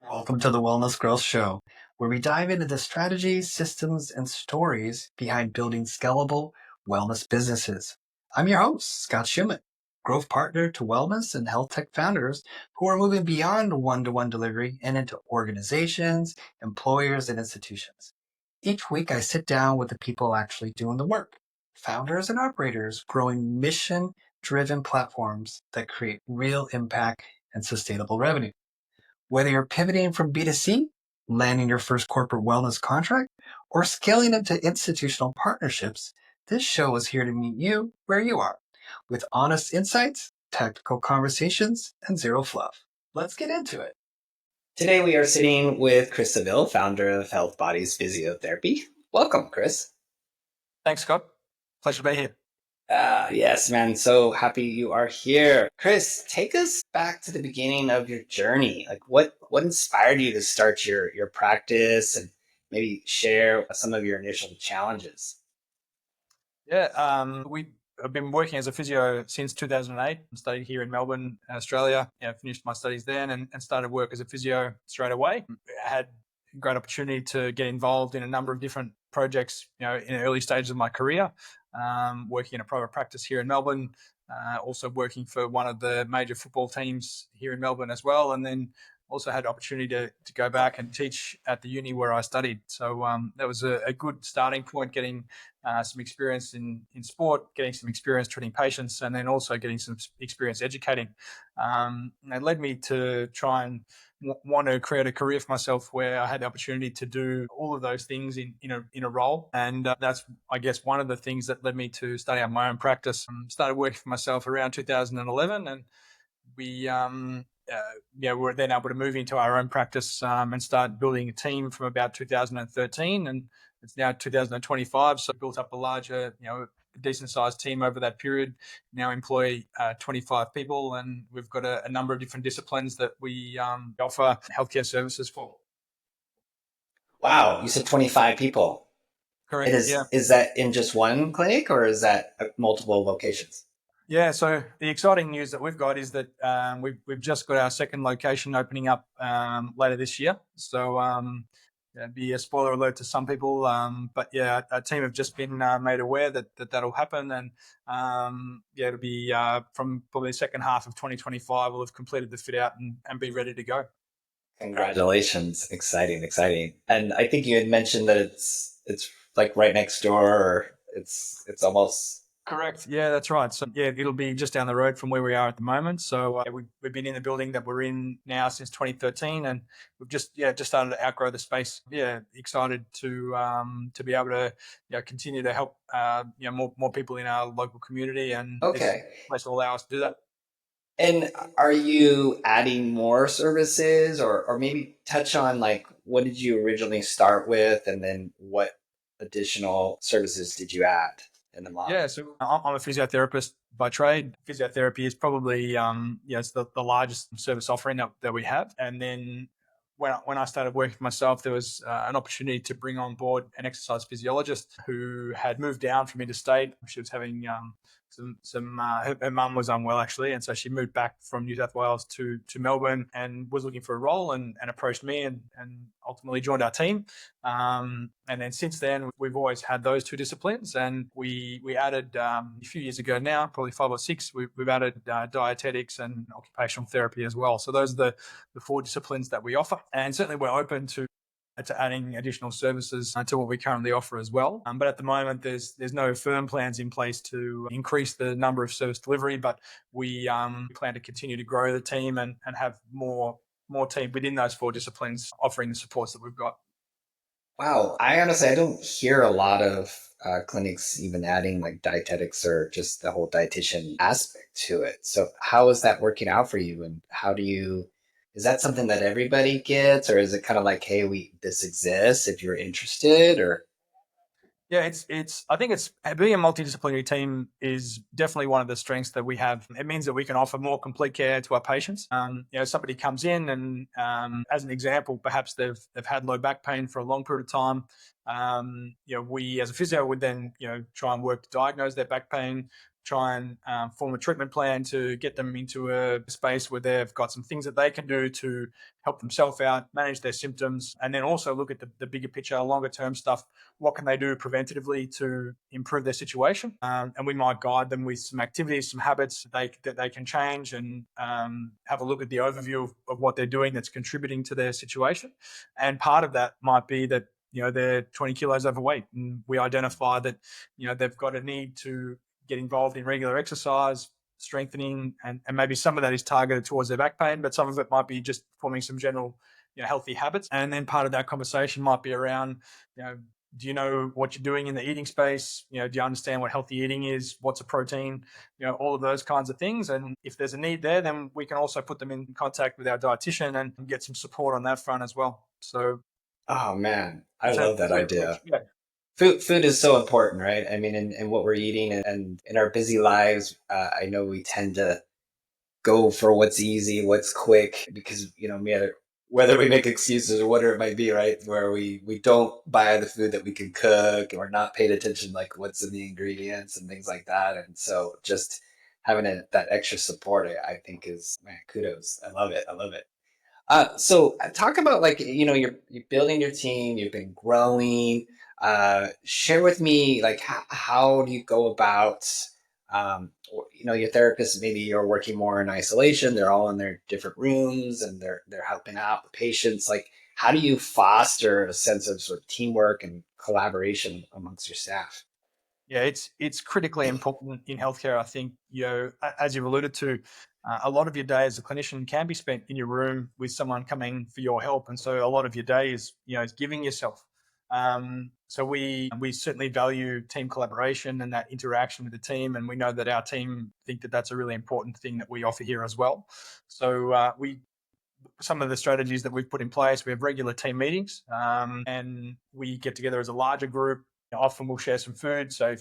Welcome to the Wellness Growth Show, where we dive into the strategies, systems, and stories behind building scalable wellness businesses. I'm your host, Scott Schumann, growth partner to wellness and health tech founders who are moving beyond one-to-one delivery and into organizations, employers, and institutions. Each week, I sit down with the people actually doing the work, founders and operators growing mission-driven platforms that create real impact and sustainable revenue. Whether you're pivoting from B2C, landing your first corporate wellness contract, or scaling into institutional partnerships, this show is here to meet you where you are with honest insights, tactical conversations, and zero fluff. Let's get into it. Today we are sitting with Chris Seville, founder of Health Bodies Physiotherapy. Welcome, Chris. Thanks, Scott. Pleasure to be here. Yes, man. So happy you are here. Chris, take us back to the beginning of your journey. Like what inspired you to start your practice and maybe share some of your initial challenges? Yeah, we have been working as a physio since 2008. I studied here in Melbourne, Australia. Finished my studies then and started work as a physio straight away. I had a great opportunity to get involved in a number of different projects, in the early stages of my career, working in a private practice here in Melbourne, also working for one of the major football teams here in Melbourne as well. And then also had the opportunity to go back and teach at the uni where I studied. So that was a good starting point, getting some experience in sport, getting some experience treating patients, and then also getting some experience educating. And it led me to try and want to create a career for myself where I had the opportunity to do all of those things in a role. And that's, I guess, one of the things that led me to starting up my own practice. Started working for myself around 2011, and we were then able to move into our own practice and start building a team from about 2013, and it's now 2025. So built up a larger, decent sized team over that period. Now employ 25 people, and we've got a number of different disciplines that we offer healthcare services for. Wow, you said 25 people. Correct. Is that in just one clinic or is that multiple locations? Yeah, so the exciting news that we've got is that we've just got our second location opening up later this year. So it'd be a spoiler alert to some people, but yeah, our team have just been made aware that'll happen, and it'll be from probably the second half of 2025. We'll have completed the fit out and be ready to go. Congratulations! Exciting! And I think you had mentioned that it's like right next door, or it's almost. Correct. Yeah, that's right. So yeah, it'll be just down the road from where we are at the moment. So we've been in the building that we're in now since 2013, and we've just started to outgrow the space. Yeah, excited to be able to continue to help more people in our local community, and Okay, this place will allow us to do that. And are you adding more services, or maybe touch on like what did you originally start with, and then what additional services did you add in the model? Yeah, so I'm a physiotherapist by trade. Physiotherapy is probably it's the largest service offering that we have. And then when I started working for myself, there was an opportunity to bring on board an exercise physiologist who had moved down from interstate. She was having her mum was unwell actually, and so she moved back from New South Wales to Melbourne and was looking for a role and approached me and ultimately joined our team. And then since then, we've always had those two disciplines, and we added a few years ago now, probably 5 or 6, we've added dietetics and occupational therapy as well. So those are the 4 disciplines that we offer, and certainly we're open to adding additional services to what we currently offer as well. But at the moment, there's no firm plans in place to increase the number of service delivery, but we plan to continue to grow the team and have more team within those 4 disciplines offering the supports that we've got. Wow, I honestly I don't hear a lot of clinics even adding like dietetics or just the whole dietitian aspect to it. So how is that working out for you, and how do you? Is that something that everybody gets, or is it kind of like, hey, this exists if you're interested, or? Yeah, it's. I think it's being a multidisciplinary team is definitely one of the strengths that we have. It means that we can offer more complete care to our patients. Somebody comes in and, as an example, perhaps they've had low back pain for a long period of time. We as a physio would then try and work to diagnose their back pain, try and form a treatment plan to get them into a space where they've got some things that they can do to help themselves out, manage their symptoms, and then also look at the bigger picture, longer term stuff. What can they do preventatively to improve their situation? And we might guide them with some activities, some habits that they can change, and have a look at the overview of what they're doing that's contributing to their situation. And part of that might be that they're 20 kilos overweight, and we identify that they've got a need to get involved in regular exercise, strengthening, and maybe some of that is targeted towards their back pain, but some of it might be just forming some general healthy habits. And then part of that conversation might be around do you know what you're doing in the eating space? Do you understand what healthy eating is? What's a protein? All of those kinds of things. And if there's a need there, then we can also put them in contact with our dietitian and get some support on that front as well. So, oh man, I love that idea. Yeah. Food is so important, right? I mean, in what we're eating and in our busy lives, I know we tend to go for what's easy, what's quick, because, whether we make excuses or whatever it might be, right? Where we don't buy the food that we can cook, and we're not paying attention, like what's in the ingredients and things like that. And so just having that extra support, I think is, man, kudos. I love it. I love it. So talk about, like, you're building your team, you've been growing. Share with me, like, how do you go about, your therapist, maybe you're working more in isolation, they're all in their different rooms and they're helping out the patients. Like, how do you foster a sense of sort of teamwork and collaboration amongst your staff? Yeah, it's critically important in healthcare. I think, as you've alluded to, a lot of your day as a clinician can be spent in your room with someone coming for your help, and so a lot of your day is giving yourself. So we certainly value team collaboration and that interaction with the team, and we know that our team think that that's a really important thing that we offer here as well. So some of the strategies that we've put in place, we have regular team meetings, and we get together as a larger group. Often we'll share some food. So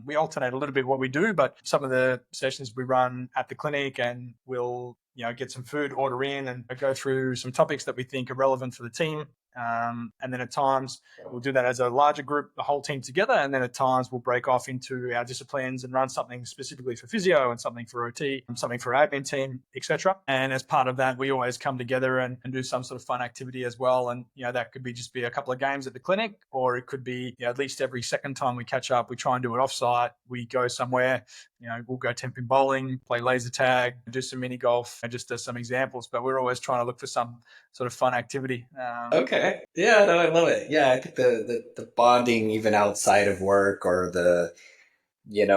we alternate a little bit what we do, but some of the sessions we run at the clinic, and we'll get some food, order in, and go through some topics that we think are relevant for the team. And then at times we'll do that as a larger group, the whole team together. And then at times we'll break off into our disciplines and run something specifically for physio and something for OT and something for admin team, etc. And as part of that, we always come together and do some sort of fun activity as well. And, that could just be a couple of games at the clinic, or it could be at least every second time we catch up, we try and do it offsite. We go somewhere, we'll go 10-pin bowling, play laser tag, do some mini golf, and just as some examples. But we're always trying to look for some sort of fun activity. Okay. Yeah, no, I love it. Yeah, I think the bonding, even outside of work, or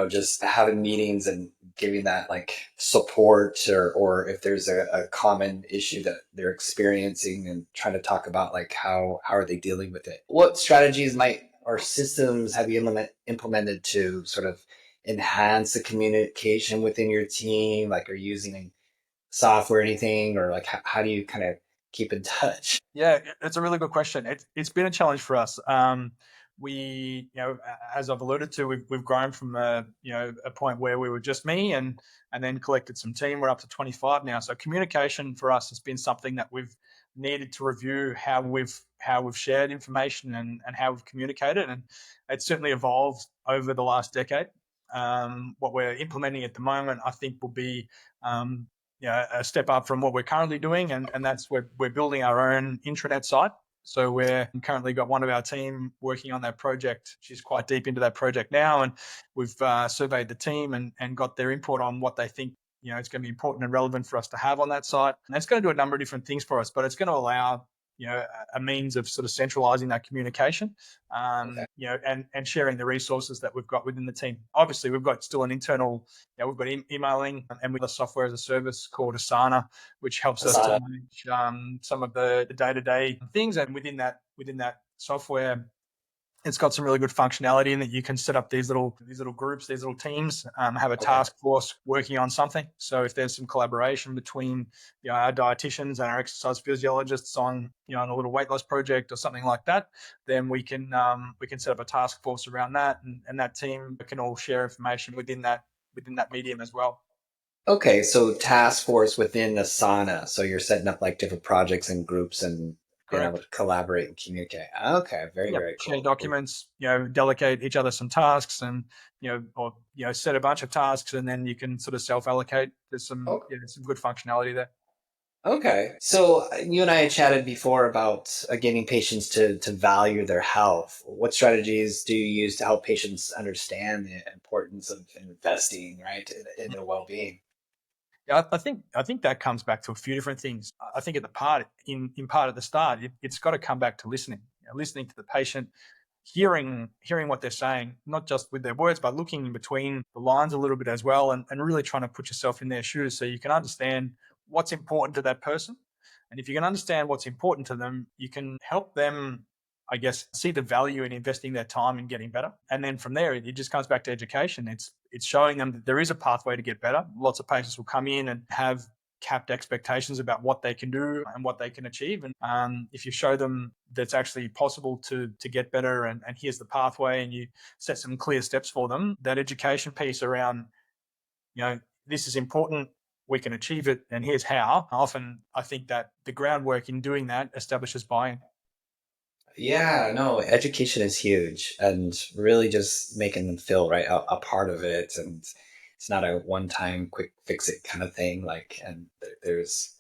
just having meetings and giving that, like, support, or if there's a common issue that they're experiencing, and trying to talk about, like, how are they dealing with it. What strategies or systems have you implemented to sort of enhance the communication within your team? Like, are you using software or anything, or like, how do you kind of keep in touch? Yeah, it's a really good question. It's been a challenge for us. We, as I've alluded to, we've grown from a point where we were just me, and then collected some team. We're up to 25 now. So communication for us has been something that we've needed to review how we've shared information and how we've communicated, and it's certainly evolved over the last decade. What we're implementing at the moment, I think, will be a step up from what we're currently doing, and that's we're building our own intranet site. So we're currently got one of our team working on that project. She's quite deep into that project now, and we've surveyed the team and got their input on what they think it's going to be important and relevant for us to have on that site. And it's going to do a number of different things for us, but it's going to allow a means of sort of centralizing that communication, and sharing the resources that we've got within the team. Obviously, we've got still an internal, we've got emailing, and we've got a software as a service called Asana, which helps us to manage some of the day-to-day things. And within that software, it's got some really good functionality in that you can set up these little groups, these little teams, have a task force working on something. So if there's some collaboration between our dietitians and our exercise physiologists on on a little weight loss project or something like that, then we can set up a task force around that, and that team can all share information within that medium as well. Okay, so task force within Asana. So you're setting up, like, different projects and groups and being able Correct. to collaborate and communicate. Okay, very, Yep. very Share cool. documents, delegate each other some tasks and, or, set a bunch of tasks and then you can sort of self-allocate. There's some good functionality there. Okay. So you and I had chatted before about getting patients to value their health. What strategies do you use to help patients understand the importance of investing, right, in their well-being? Yeah, I think that comes back to a few different things. I think at the part in part at the start, it's got to come back to listening. Listening to the patient, hearing what they're saying, not just with their words, but looking in between the lines a little bit as well, and really trying to put yourself in their shoes so you can understand what's important to that person. And if you can understand what's important to them, you can help them, I guess, see the value in investing their time in getting better. And then from there, it just comes back to education. It's showing them that there is a pathway to get better. Lots of patients will come in and have capped expectations about what they can do and what they can achieve. And if you show them that's actually possible to get better and here's the pathway and you set some clear steps for them, that education piece around, this is important, we can achieve it, and here's how. Often I think that the groundwork in doing that establishes buy-in. Yeah, no, education is huge and really just making them feel right a part of it. And it's not a one-time quick fix it kind of thing. Like, and there's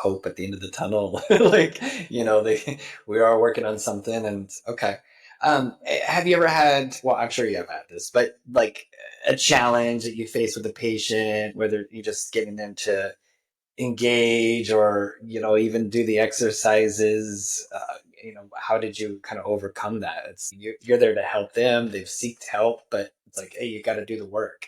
hope at the end of the tunnel. Like, we are working on something and okay. Have you ever had, well, I'm sure you have had this, but like a challenge that you face with a patient, whether you're just getting them to engage or even do the exercises, how did you kind of overcome that? You're there to help them, they've sought help, but it's like, hey, you got to do the work.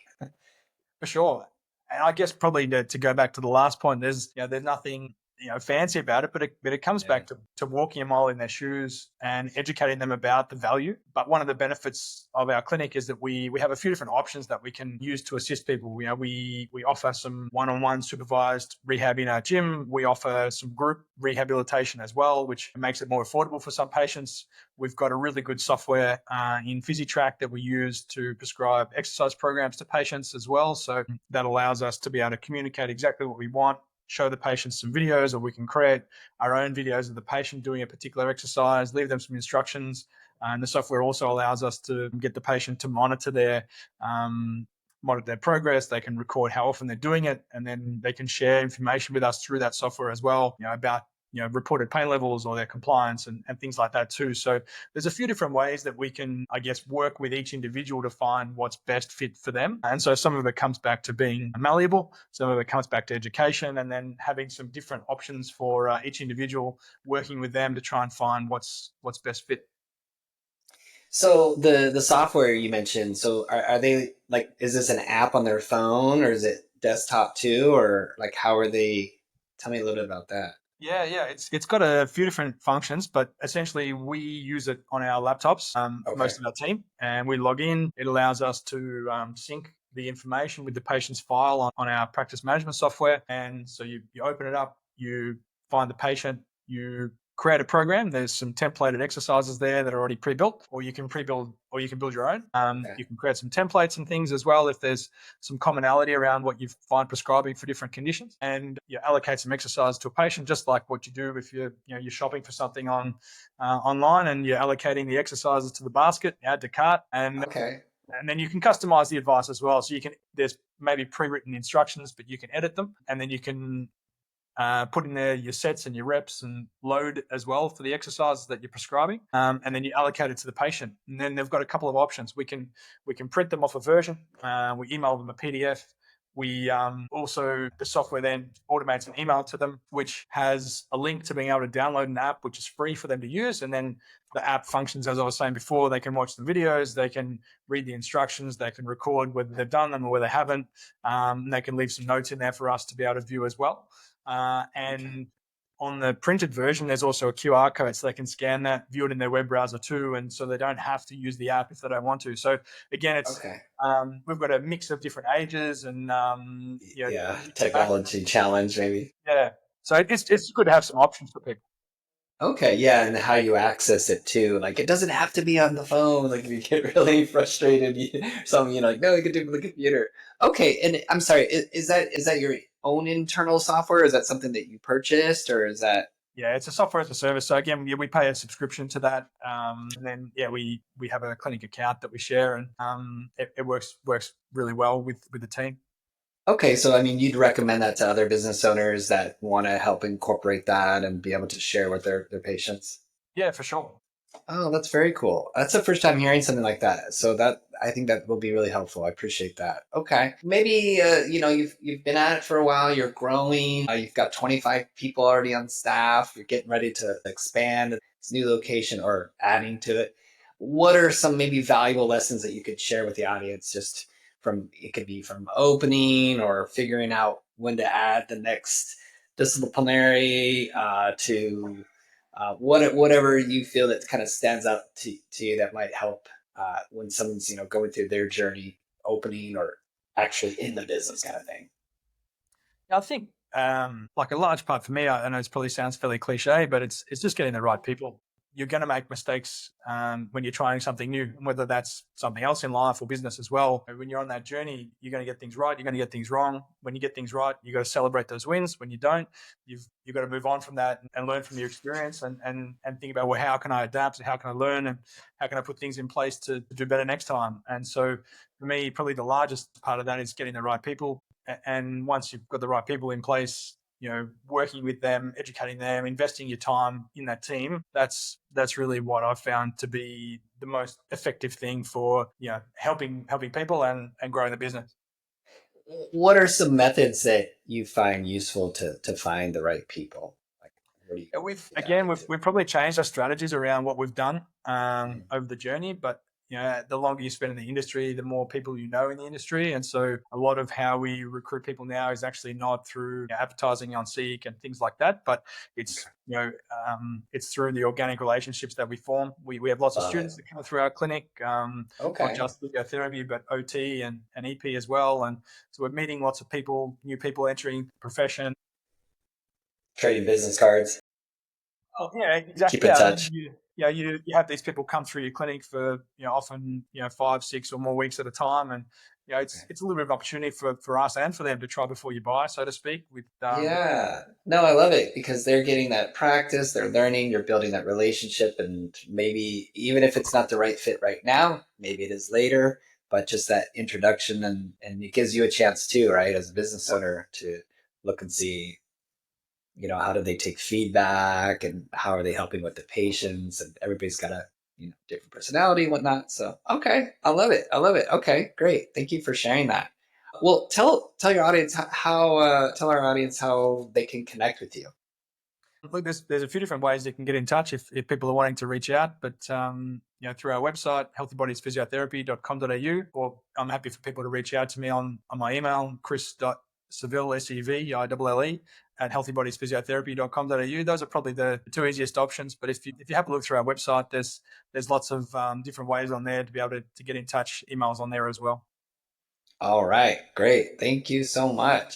For sure. And I guess probably to go back to the last point, there's nothing fancy about it, but it comes Yeah. back to walking a mile in their shoes and educating them about the value. But one of the benefits of our clinic is that we have a few different options that we can use to assist people. We offer some one-on-one supervised rehab in our gym. We offer some group rehabilitation as well, which makes it more affordable for some patients. We've got a really good software in PhysiTrack that we use to prescribe exercise programs to patients as well. So that allows us to be able to communicate exactly what we want, show the patient some videos, or we can create our own videos of the patient doing a particular exercise, leave them some instructions. And the software also allows us to get the patient to monitor their progress. They can record how often they're doing it, and then they can share information with us through that software as well, about reported pain levels or their compliance and things like that too. So there's a few different ways that we can, I guess, work with each individual to find what's best fit for them. And so some of it comes back to being malleable, some of it comes back to education, and then having some different options for each individual, working with them to try and find what's best fit. So the software you mentioned, so are they like, is this an app on their phone or is it desktop too, or like how are they? Tell me a little bit about that. Yeah. It's got a few different functions, but essentially we use it on our laptops, Okay. most of our team, and we log in. It allows us to sync the information with the patient's file on our practice management software. And so you open it up, you find the patient, you create a program. There's some templated exercises there that are already pre-built, or you can pre-build, or you can build your own. Okay. You can create some templates and things as well if there's some commonality around what you find prescribing for different conditions, and you allocate some exercise to a patient, just like what you do if you're shopping for something online, and you're allocating the exercises to the basket, add to cart, and Okay. then you can customize the advice as well. So there's maybe pre-written instructions, but you can edit them, and then you can put in there your sets and your reps and load as well for the exercises that you're prescribing, and then you allocate it to the patient. And then they've got a couple of options. We can print them off a version. We email them a PDF. We also, the software then automates an email to them, which has a link to being able to download an app, which is free for them to use. And then the app functions, as I was saying before, they can watch the videos, they can read the instructions, they can record whether they've done them or whether they haven't. They can leave some notes in there for us to be able to view as well. And on the printed version, there's also a QR code, so they can scan that, view it in their web browser too, and so they don't have to use the app if they don't want to. So again, it's Okay. we've got a mix of different ages and Yeah. Technology challenge maybe. yeah. So it's good to have some options for people. Okay, yeah, and how you access it too. Like, it doesn't have to be on the phone. Like, if you get really frustrated, like, no, you can do it on the computer. Okay, and I'm sorry, is that your own internal software? Is that something that you purchased, or is that? Yeah, it's a software as a service. So again, we pay a subscription to that, and then we have a clinic account that we share, and it works really well with the team. Okay, so I mean, you'd recommend that to other business owners that want to help incorporate that and be able to share with their patients? Yeah, for sure. Oh, that's very cool. That's the first time hearing something like that. So that I think that will be really helpful. I appreciate that. Okay, maybe you've been at it for a while. You're growing. You've got 25 people already on staff. You're getting ready to expand this new location or adding to it. What are some maybe valuable lessons that you could share with the audience? Just from it could be from opening or figuring out when to add the next disciplinary to whatever you feel that kind of stands out to you that might help when someone's going through their journey opening or actually in the business kind of thing. I think like a large part for me, I know it probably sounds fairly cliche, but it's just getting the right people. You're going to make mistakes when you're trying something new, whether that's something else in life or business as well. When you're on that journey, you're going to get things right. You're going to get things wrong. When you get things right, you got to celebrate those wins. When you don't, you've got to move on from that and learn from your experience and think about, well, how can I adapt? How can I learn? And how can I put things in place to do better next time? And so for me, probably the largest part of that is getting the right people. And once you've got the right people in place, working with them, educating them, investing your time in that team, that's really what I've found to be the most effective thing for, helping people and growing the business. What are some methods that you find useful to find the right people? Like, where do you We've probably changed our strategies around what we've done over the journey, but the longer you spend in the industry, the more people you know in the industry. And so a lot of how we recruit people now is actually not through advertising on Seek and things like that, but it's, it's through the organic relationships that we form. We have lots of students that come through our clinic, not just physiotherapy, but OT and EP as well. And so we're meeting lots of people, new people entering the profession. Trading business cards. Oh, yeah, exactly. Keep in touch. You have these people come through your clinic for often 5, 6 or more weeks at a time, and it's a little bit of opportunity for us and for them to try before you buy, so to speak. With Yeah, no, I love it because they're getting that practice, they're learning, you're building that relationship, and maybe even if it's not the right fit right now, maybe it is later. But just that introduction and it gives you a chance too, right, as a business owner to look and see how do they take feedback and how are they helping with the patients, and everybody's got a different personality and whatnot. So okay, I love it, okay, great, thank you for sharing that. Well, tell your audience how tell our audience how they can connect with you. Look, there's a few different ways they can get in touch if people are wanting to reach out, but through our website, healthybodiesphysiotherapy.com.au, or I'm happy for people to reach out to me on my email, chris.seville, SEVILLE, at healthybodiesphysiotherapy.com.au. Those are probably the two easiest options. But if you have a look through our website, there's lots of different ways on there to be able to get in touch. Emails on there as well. All right, great, thank you so much.